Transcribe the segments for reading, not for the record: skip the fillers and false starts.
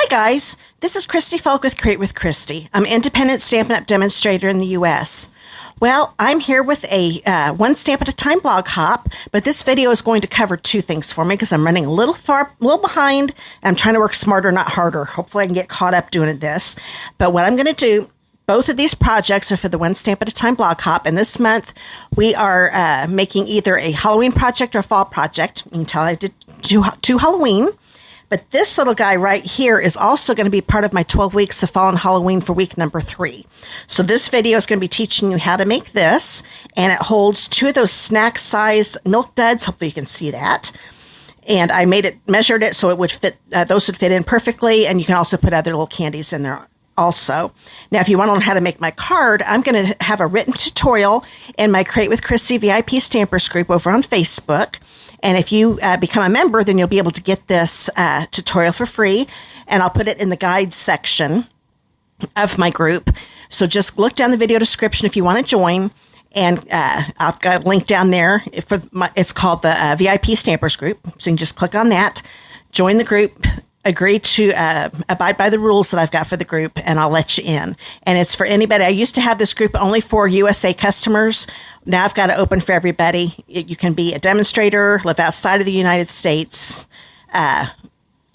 Hi guys, this is Christy Fulk with Create with Christy. I'm an independent Stampin' Up! Demonstrator in the U.S. Well, I'm here with a one stamp at a time blog hop, but this video is going to cover two things for me because I'm running a little behind, and I'm trying to work smarter, not harder. Hopefully I can get caught up doing this. But what I'm going to do, both of these projects are for the one stamp at a time blog hop, and this month we are making either a Halloween project or a fall project. You can tell I did two Halloween. But this little guy right here is also going to be part of my 12 weeks of fall and Halloween for week number 3. So this video is going to be teaching you how to make this, and it holds 2 of those snack size milk duds. Hopefully you can see that. And I measured it so it would fit, those would fit in perfectly, and you can also put other little candies in there also. Now, if you want to learn how to make my card, I'm going to have a written tutorial in my Create with Christy VIP Stampers group over on Facebook. And if you become a member, then you'll be able to get this tutorial for free. And I'll put it in the guides section of my group. So just look down the video description if you want to join. And I've got a link down there. It's called the VIP Stampers group. So you can just click on that, join the group, agree to abide by the rules that I've got for the group, and I'll let you in. And it's for anybody. I used to have this group only for USA customers. Now I've got it open for everybody. You can be a demonstrator, live outside of the United States.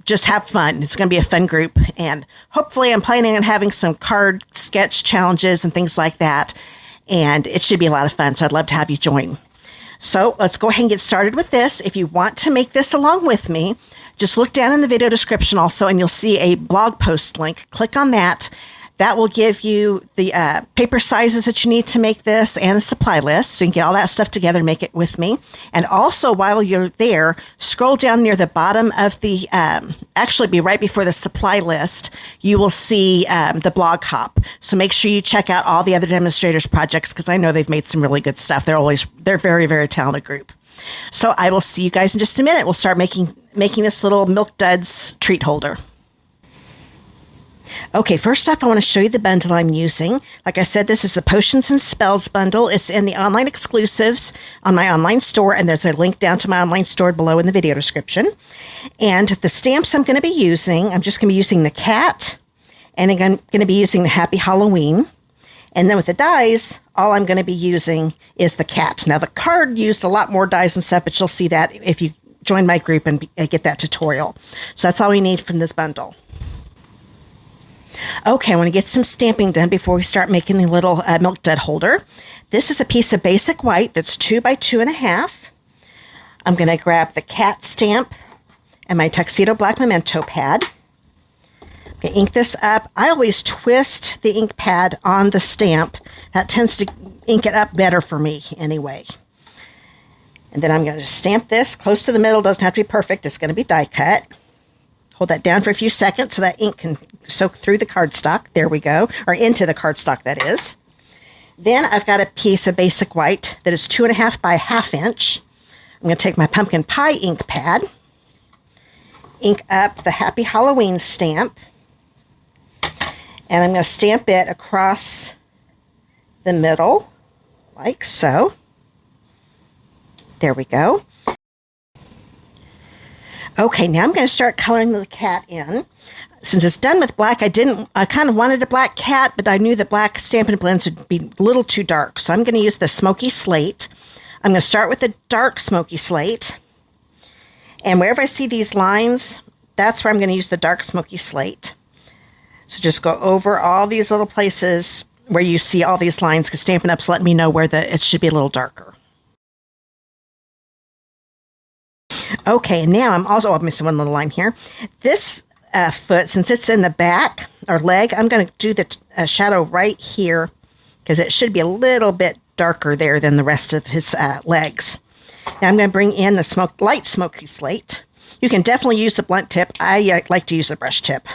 Just have fun. It's going to be a fun group. And hopefully I'm planning on having some card sketch challenges and things like that. And it should be a lot of fun. So I'd love to have you join. So let's go ahead and get started with this. If you want to make this along with me, just look down in the video description also, and you'll see a blog post link. Click on that. That will give you the paper sizes that you need to make this and the supply list. So you can get all that stuff together and make it with me. And also, while you're there, scroll down near the bottom of the, actually be right before the supply list, you will see the blog hop. So make sure you check out all the other demonstrators projects, because I know they've made some really good stuff. They're very, very talented group. So I will see you guys in just a minute. We'll start making this little Milk Duds treat holder. Okay, first off, I want to show you the bundle I'm using. Like I said, this is the Potions and Spells bundle. It's in the online exclusives on my online store, and there's a link down to my online store below in the video description. And the stamps I'm going to be using, I'm just going to be using the cat, and I'm going to be using the Happy Halloween. And then with the dies, all I'm going to be using is the cat. Now, the card used a lot more dies and stuff, but you'll see that if you join my group and get that tutorial. So that's all we need from this bundle. Okay, I want to get some stamping done before we start making the little milk dud holder. This is a piece of basic white that's 2 by 2.5. I'm going to grab the cat stamp and my tuxedo black memento pad. Okay, ink this up. I always twist the ink pad on the stamp. That tends to ink it up better for me anyway. And then I'm going to stamp this close to the middle. Doesn't have to be perfect. It's going to be die cut. Hold that down for a few seconds so that ink can soak through the cardstock. There we go. Or into the cardstock, that is. Then I've got a piece of basic white that is 2.5 by 1/2 inch. I'm going to take my pumpkin pie ink pad, ink up the Happy Halloween stamp, and I'm going to stamp it across the middle, like so. There we go. Okay, now I'm going to start coloring the cat in. Since it's done with black, I kind of wanted a black cat, but I knew that black Stampin' Blends would be a little too dark. So I'm going to use the Smoky Slate. I'm going to start with the dark Smoky Slate. And wherever I see these lines, that's where I'm going to use the dark Smoky Slate. So just go over all these little places where you see all these lines, because Stampin' Up's letting me know where it should be a little darker. Okay, and now I'm missing one little line here. This foot, since it's in the back, or leg, I'm going to do the shadow right here, because it should be a little bit darker there than the rest of his legs. Now I'm going to bring in the light Smoky Slate. You can definitely use the blunt tip. I like to use the brush tip.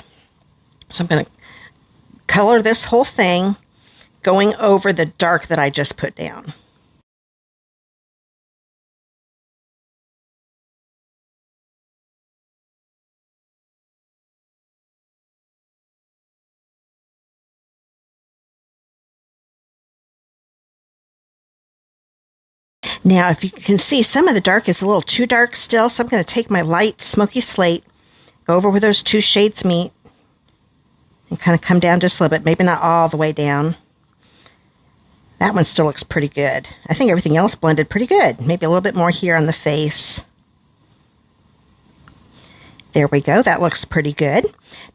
So I'm going to color this whole thing, going over the dark that I just put down. Now, if you can see, some of the dark is a little too dark still, so I'm going to take my light Smoky Slate, go over where those two shades meet, And kind of come down just a little bit, maybe not all the way down. That one still looks pretty good. I think everything else blended pretty good. Maybe a little bit more here on the face. There we go. That looks pretty good.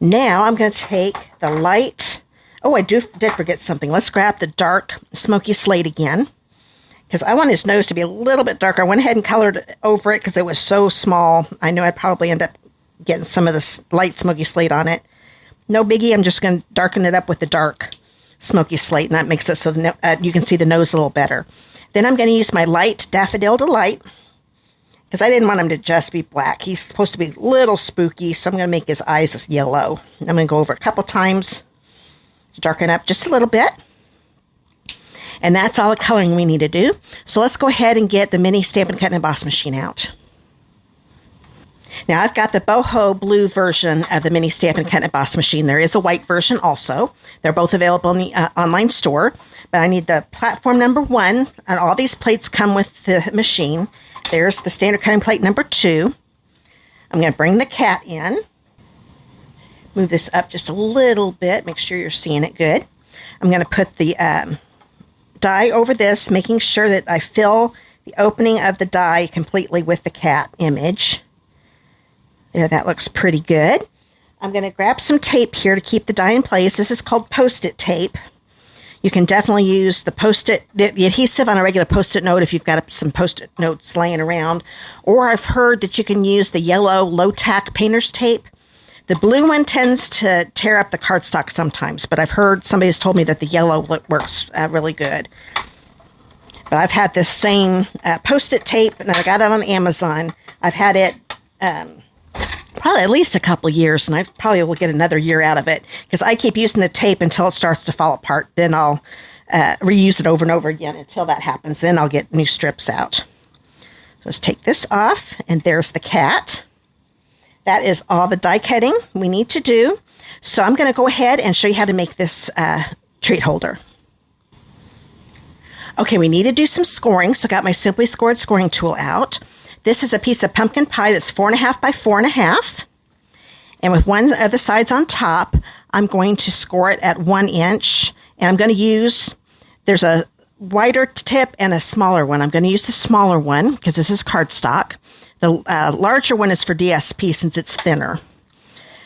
Now I'm going to take the light. Oh, I did forget something. Let's grab the dark smoky slate again, because I want his nose to be a little bit darker. I went ahead and colored over it because it was so small. I knew I'd probably end up getting some of this light smoky slate on it. No biggie. I'm just going to darken it up with the dark smoky slate, and that makes it so you can see the nose a little better. Then I'm going to use my light Daffodil Delight, because I didn't want him to just be black. He's supposed to be a little spooky, so I'm going to make his eyes yellow. I'm going to go over a couple times to darken up just a little bit. And that's all the coloring we need to do. So let's go ahead and get the mini Stampin' Cut and Emboss machine out. Now I've got the boho blue version of the mini Stampin' Cut and Emboss machine. There is a white version also. They're both available in the online store. But I need the platform number 1, and all these plates come with the machine. There's the standard cutting plate number 2. I'm going to bring the cat in. Move this up just a little bit. Make sure you're seeing it good. I'm going to put the die over this, making sure that I fill the opening of the die completely with the cat image. There, that looks pretty good. I'm going to grab some tape here to keep the die in place. This is called Post-it tape. You can definitely use the adhesive on a regular Post-it note if you've got some Post-it notes laying around. Or I've heard that you can use the yellow low-tack painter's tape. The blue one tends to tear up the cardstock sometimes, but I've heard somebody's told me that the yellow works really good. But I've had this same Post-it tape, and I got it on Amazon. I've had it probably at least a couple of years, and I probably will get another year out of it, because I keep using the tape until it starts to fall apart. Then I'll reuse it over and over again until that happens. Then I'll get new strips out. So let's take this off, and there's the cat. That is all the die cutting we need to do. So I'm going to go ahead and show you how to make this treat holder. Okay, we need to do some scoring, so I got my Simply Scored scoring tool out. This is a piece of pumpkin pie that's 4.5 by 4.5. And with one of the sides on top, I'm going to score it at 1 inch. And I'm going to use, there's a wider tip and a smaller one. I'm going to use the smaller one because this is cardstock. The larger one is for DSP since it's thinner.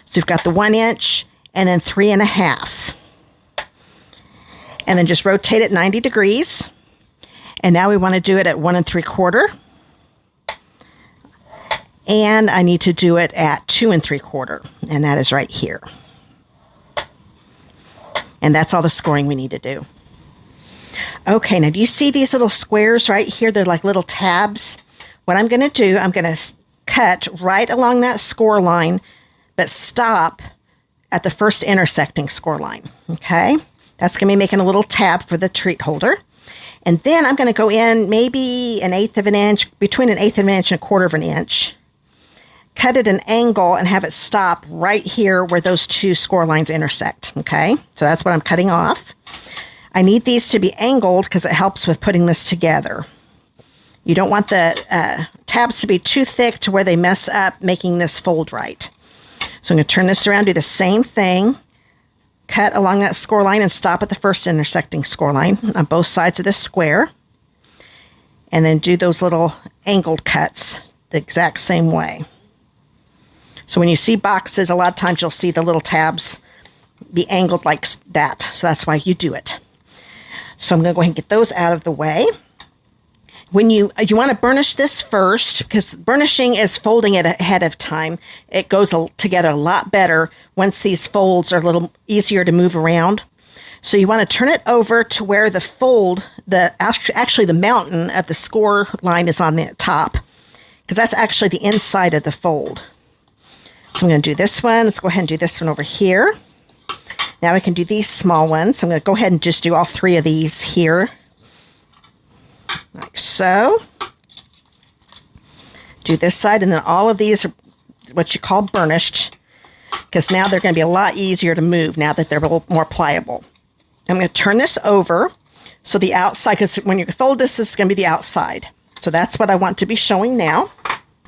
So you've got the 1 inch and then 3.5. And then just rotate it 90 degrees. And now we want to do it at 1 3/4. And I need to do it at 2 3/4, and that is right here. And that's all the scoring we need to do. Okay, now do you see these little squares right here? They're like little tabs. What I'm going to do, I'm going to cut right along that score line, but stop at the first intersecting score line. Okay, that's going to be making a little tab for the treat holder. And then I'm going to go in maybe 1/8 of an inch, between 1/8 of an inch and 1/4 of an inch. Cut at an angle and have it stop right here where those two score lines intersect. Okay, so that's what I'm cutting off. I need these to be angled because it helps with putting this together. You don't want the tabs to be too thick to where they mess up making this fold right. So I'm going to turn this around, do the same thing, cut along that score line and stop at the first intersecting score line on both sides of this square. And then do those little angled cuts the exact same way. So when you see boxes, a lot of times you'll see the little tabs be angled like that. So that's why you do it. So I'm going to go ahead and get those out of the way. When you want to burnish this first, because burnishing is folding it ahead of time. It goes together a lot better once these folds are a little easier to move around. So you want to turn it over to where the fold, actually the mountain of the score line is on the top, because that's actually the inside of the fold. So I'm going to do this one. Let's go ahead and do this one over here. Now we can do these small ones. I'm going to go ahead and just do all 3 of these here. Like so. Do this side, and then all of these are what you call burnished, because now they're going to be a lot easier to move now that they're a little more pliable. I'm going to turn this over so the outside, because when you fold this, this is going to be the outside. So that's what I want to be showing now.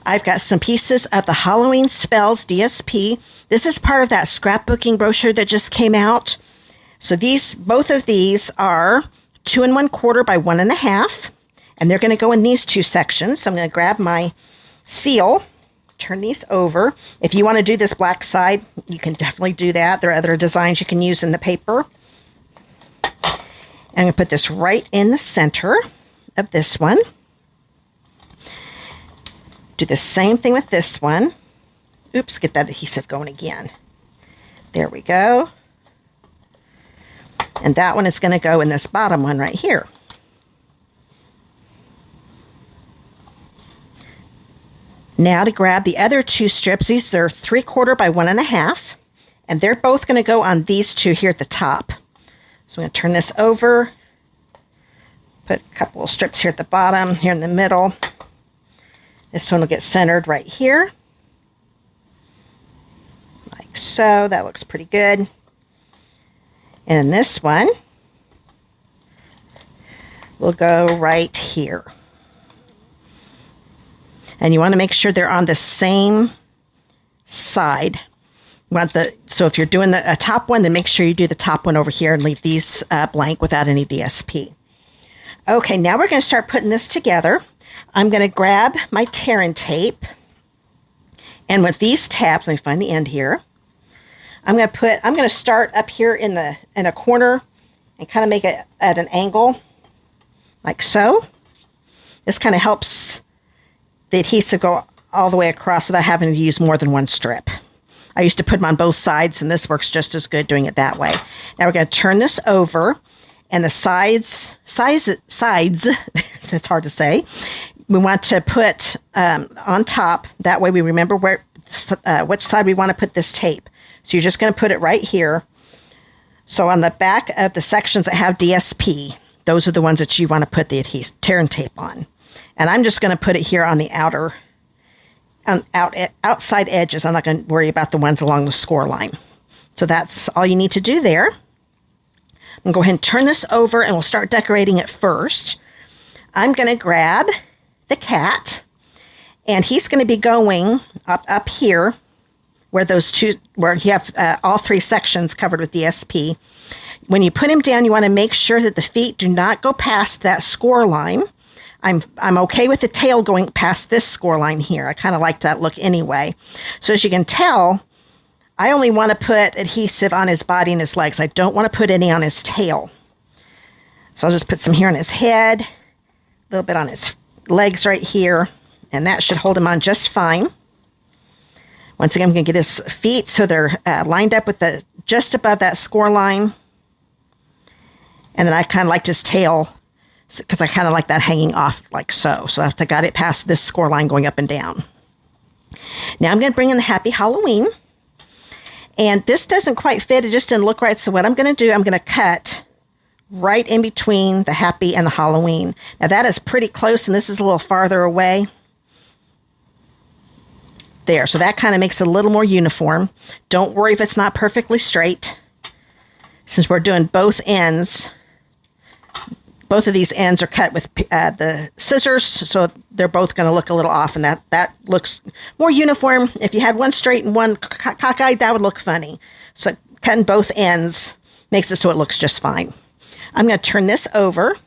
I've got some pieces of the Halloween Spells DSP. This is part of that scrapbooking brochure that just came out. So both of these are 2 1/4 by 1 1/2, and they're going to go in these two sections. So I'm going to grab my seal, turn these over. If you want to do this black side, you can definitely do that. There are other designs you can use in the paper. I'm going to put this right in the center of this one. Do the same thing with this one. Oops, get that adhesive going again. There we go. And that one is going to go in this bottom one right here. Now to grab the other two strips. These are 3/4 by 1 1/2. And they're both going to go on these two here at the top. So I'm going to turn this over. Put a couple of strips here at the bottom, here in the middle. This one will get centered right here. Like so. That looks pretty good. And this one will go right here. And you want to make sure they're on the same side. So if you're doing a top one, then make sure you do the top one over here and leave these blank without any DSP. Okay, now we're going to start putting this together. I'm going to grab my tear and tape. And with these tabs, let me find the end here. I'm going to start up here in a corner and kind of make it at an angle, like so. This kind of helps the adhesive go all the way across without having to use more than one strip. I used to put them on both sides, and this works just as good doing it that way. Now we're going to turn this over, and the sides, it's hard to say, we want to put on top. That way we remember which side we want to put this tape. So you're just going to put it right here. So on the back of the sections that have DSP, those are the ones that you want to put the tear and tape on. And I'm just going to put it here on the outside edges. I'm not going to worry about the ones along the score line. So that's all you need to do there. I'm going to go ahead and turn this over, and we'll start decorating it first. I'm going to grab the cat, and he's going to be going up here where you have all three sections covered with DSP. When you put him down, you want to make sure that the feet do not go past that score line. I'm okay with the tail going past this score line here. I kind of like that look anyway. So as you can tell, I only want to put adhesive on his body and his legs. I don't want to put any on his tail. So I'll just put some here on his head, a little bit on his legs right here, and that should hold him on just fine. Once again, I'm going to get his feet so they're lined up with just above that score line. And then I kind of liked his tail because I kind of like that hanging off like so. So I got it past this score line going up and down. Now I'm going to bring in the Happy Halloween. And this doesn't quite fit. It just didn't look right. So what I'm going to do, I'm going to cut right in between the Happy and the Halloween. Now that is pretty close, and this is a little farther away. There. So that kind of makes it a little more uniform. Don't worry if it's not perfectly straight. Since we're doing both ends, both of these ends are cut with the scissors, so they're both going to look a little off, and that looks more uniform. If you had one straight and one cockeyed, that would look funny. So cutting both ends makes it so it looks just fine. I'm going to turn this over,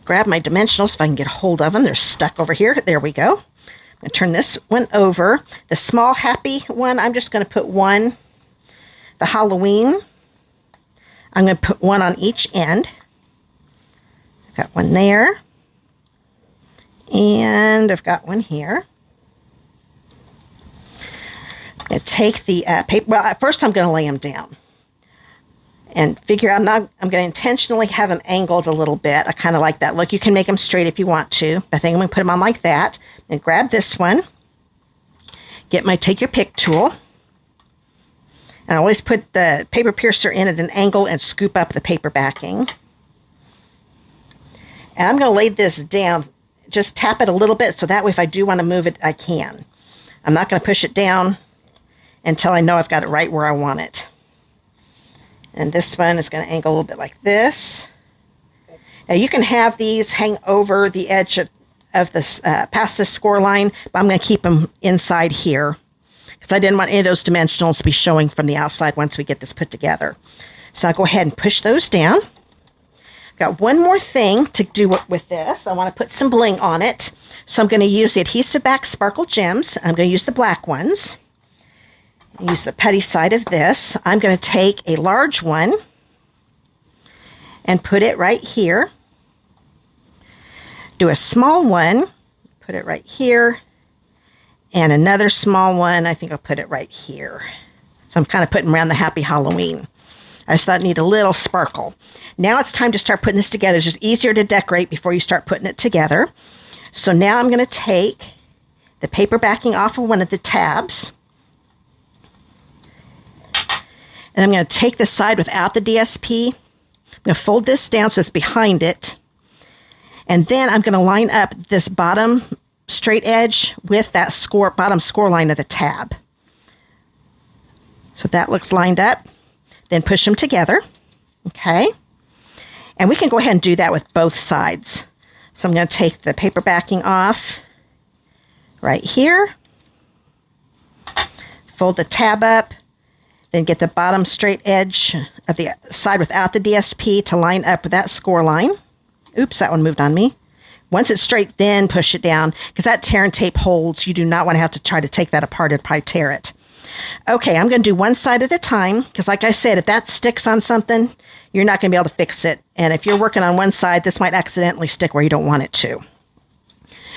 grab my dimensionals if I can get a hold of them. They're stuck over here. There we go. I'm going to turn this one over. The small Happy one, I'm just going to put one. The Halloween, I'm going to put one on each end. Got one there, and I've got one here. I'm going to take the paper. Well, first I'm going to lay them down and figure I'm going to intentionally have them angled a little bit. I kind of like that look. You can make them straight if you want to. I think I'm going to put them on like that. And grab this one. Get my take your pick tool. And I always put the paper piercer in at an angle and scoop up the paper backing. And I'm going to lay this down, just tap it a little bit so that way if I do want to move it, I can. I'm not going to push it down until I know I've got it right where I want it. And this one is going to angle a little bit like this. Now you can have these hang over the edge of of this, past this score line, but I'm going to keep them inside here because I didn't want any of those dimensionals to be showing from the outside once we get this put together. So I'll go ahead and push those down. Got one more thing to do with this. I want to put some bling on it. So I'm going to use the adhesive back sparkle gems. I'm going to use the black ones. Use the putty side of this. I'm going to take a large one and put it right here. Do a small one, put it right here, and another small one, I think I'll put it right here. So I'm kind of putting around the Happy Halloween. I just thought it needed a little sparkle. Now it's time to start putting this together. It's just easier to decorate before you start putting it together. So now I'm going to take the paper backing off of one of the tabs. And I'm going to take the side without the DSP. I'm going to fold this down so it's behind it. And then I'm going to line up this bottom straight edge with that bottom score line of the tab. So that looks lined up. Then push them together. Okay. And we can go ahead and do that with both sides. So I'm going to take the paper backing off right here. Fold the tab up. Then get the bottom straight edge of the side without the DSP to line up with that score line. Oops, that one moved on me. Once it's straight, then push it down because that tear and tape holds. You do not want to have to try to take that apart. It'd probably tear it. Okay, I'm going to do one side at a time because like I said, if that sticks on something, you're not going to be able to fix it. And if you're working on one side, this might accidentally stick where you don't want it to.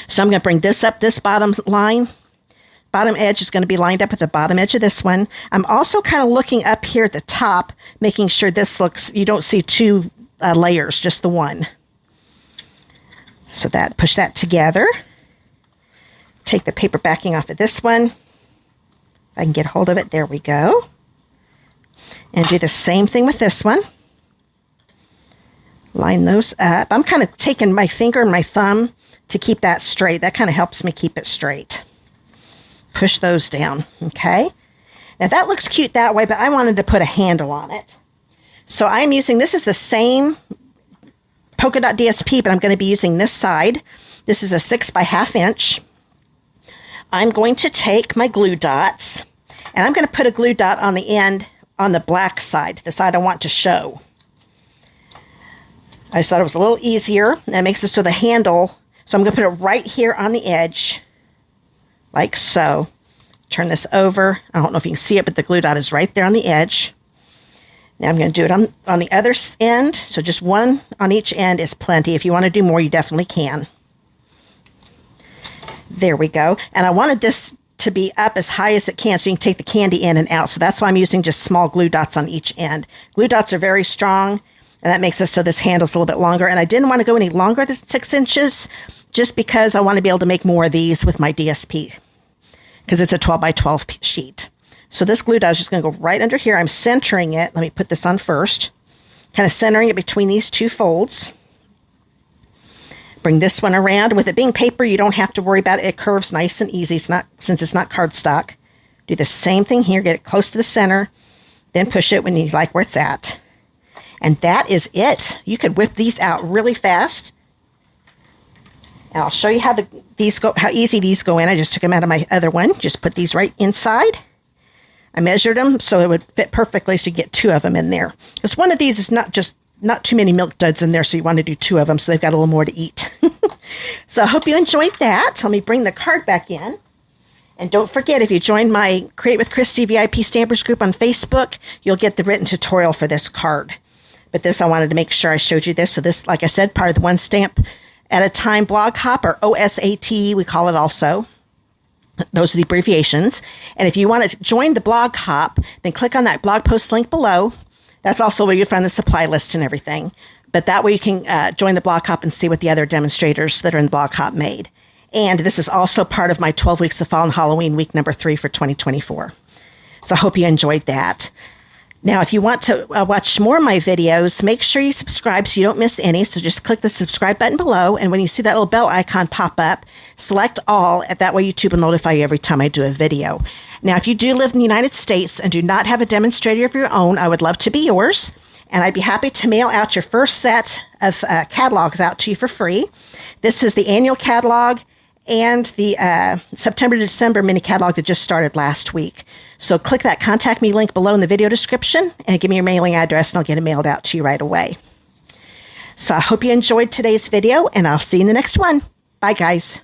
So I'm going to bring this up, this bottom line. Bottom edge is going to be lined up with the bottom edge of this one. I'm also kind of looking up here at the top, making sure this looks, you don't see two layers, just the one. So that, push that together. Take the paper backing off of this one. If I can get hold of it, there we go. And do the same thing with this one. Line those up. I'm kind of taking my finger and my thumb to keep that straight. That kind of helps me keep it straight. Push those down, okay? Now that looks cute that way, but I wanted to put a handle on it. So I'm using, this is the same polka dot DSP, but I'm going to be using this side. This is a 6 by 1/2 inch. I'm going to take my glue dots, and I'm going to put a glue dot on the end on the black side, the side I want to show. I just thought it was a little easier, and it makes it so the handle, so I'm going to put it right here on the edge. Like so. Turn this over. I don't know if you can see it, but the glue dot is right there on the edge. Now I'm going to do it on the other end. So just one on each end is plenty. If you want to do more, you definitely can. There we go. And I wanted this to be up as high as it can so you can take the candy in and out. So that's why I'm using just small glue dots on each end. Glue dots are very strong, and that makes it so this handle's a little bit longer. And I didn't want to go any longer than 6 inches just because I want to be able to make more of these with my DSP, because it's a 12 by 12 sheet. So this glue dot is just going to go right under here. I'm centering it. Let me put this on first. Kind of centering it between these two folds. Bring this one around. With it being paper, you don't have to worry about it. It curves nice and easy. It's not, since it's not cardstock. Do the same thing here. Get it close to the center. Then push it when you like where it's at. And that is it. You could whip these out really fast. And I'll show you how how easy these go in. I just took them out of my other one. Just put these right inside. I measured them so it would fit perfectly, so you get 2 of them in there. Because one of these is not too many milk duds in there, so you want to do 2 of them so they've got a little more to eat. So I hope you enjoyed that. Let me bring the card back in. And don't forget, if you join my Create with Christy VIP Stampers group on Facebook, you'll get the written tutorial for this card. But this, I wanted to make sure I showed you this. So this, like I said, part of the One Stamp at a Time blog hop, or OSAT, we call it also. Those are the abbreviations. And if you want to join the blog hop, then click on that blog post link below. That's also where you find the supply list and everything. But that way you can join the blog hop and see what the other demonstrators that are in the blog hop made. And this is also part of my 12 Weeks of Fall and Halloween, week number 3 for 2024. So I hope you enjoyed that. Now, if you want to watch more of my videos, make sure you subscribe so you don't miss any. So just click the subscribe button below. And when you see that little bell icon pop up, select all. That way YouTube will notify you every time I do a video. Now, if you do live in the United States and do not have a demonstrator of your own, I would love to be yours. and I'd be happy to mail out your first set of catalogs out to you for free. This is the annual catalog and the September to December mini catalog that just started last week. So click that contact me link below in the video description and give me your mailing address and I'll get it mailed out to you right away. So I hope you enjoyed today's video and I'll see you in the next one. Bye guys.